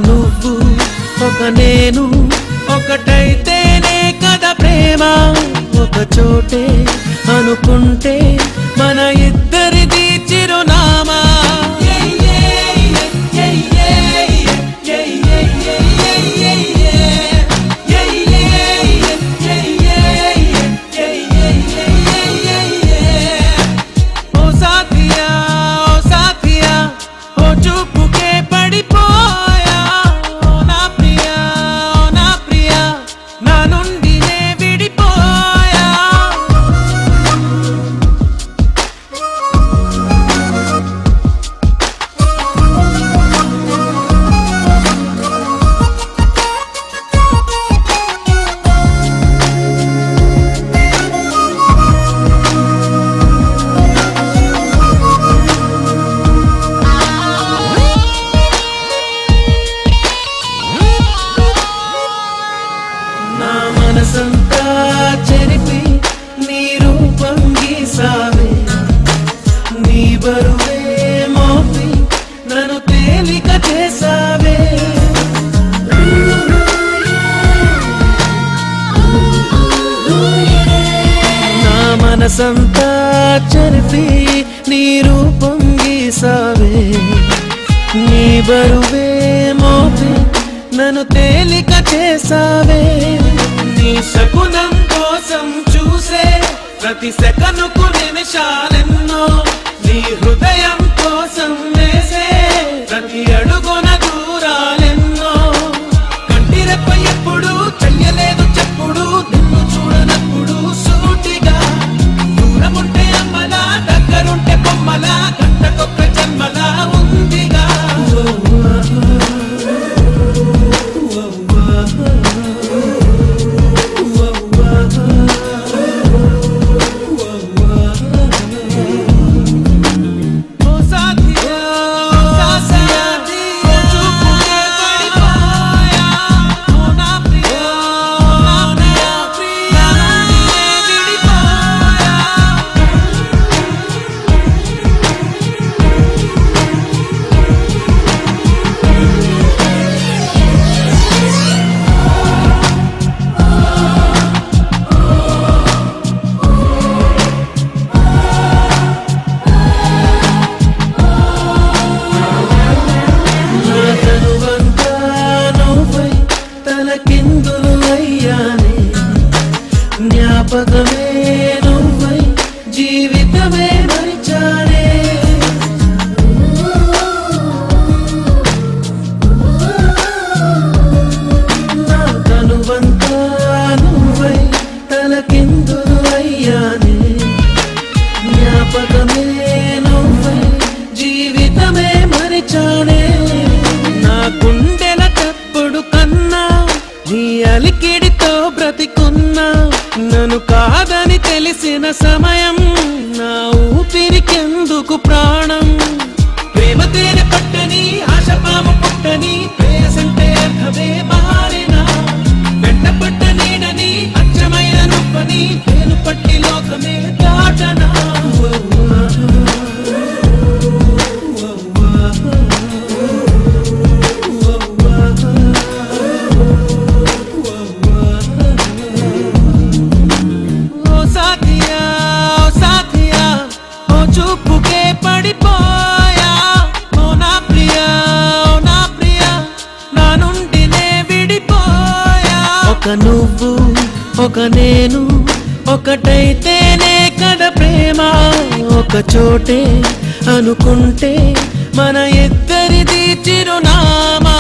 నువ్వు ఒక నేను ఒకటైతేనే కదా ప్రేమ ఒక చోటే అనుకుంటే మన ఇద్దరిది చిరునామా ఓ సాథియా ఓ సాథియా ఓ చూపుకే పడిపో మనసంతా చెరిపి నీ రూపం గీసావే నీ బరువే మోపి నన్ను తేలిక చేసావే నా మనసంతా చెరిపి నీ రూపం గీసావే నీ బరువే మోపి నన్ను తేలిక చేసావే నీ శకునం కోసం చూసే ప్రతి సెకనుకు నిమిషాలెన్నో నీ హృదయం కోసం వేసే ప్రతి అడుగున దూరాలెన్నో కంటిరెప్ప ఎప్పుడు చెయ్యలేదు చెప్పుడు నిన్ను చూడనప్పుడు సూటిగా దూరముంటే అమ్మలా దగ్గరుంటే బొమ్మలా గంటకొక్క జన్మలా ఉందిగా జ్ఞాపకమే నువ్వై జీవితమే మరిచానే నా తనువంతా నువ్వై తలకిందులు అయ్యానే జ్ఞాపకమే నువ్వై జీవితమే మరిచానే నా గుండెల చప్పుడు కన్నా నీ అలికిడితో బ్రతికున్నా నన్ను కాదని తెలిసిన సమయం నా ఊపిరికెందుకు ప్రాణం ప్రేమ తేనె పట్టని ఆశపామ పుట్టని ప్రేయసంటే అర్థమే మారినా వెంట పట్ట నీడని అచ్చమైన నొప్పని నేను పట్టి లోకమే దాటనా ఓ సాథియా ఒక నువ్వు ఒక నేను ఒకటైతేనే కదా ప్రేమ. ఒక చోటే అనుకుంటే మన ఇద్దరిది చిరునామా.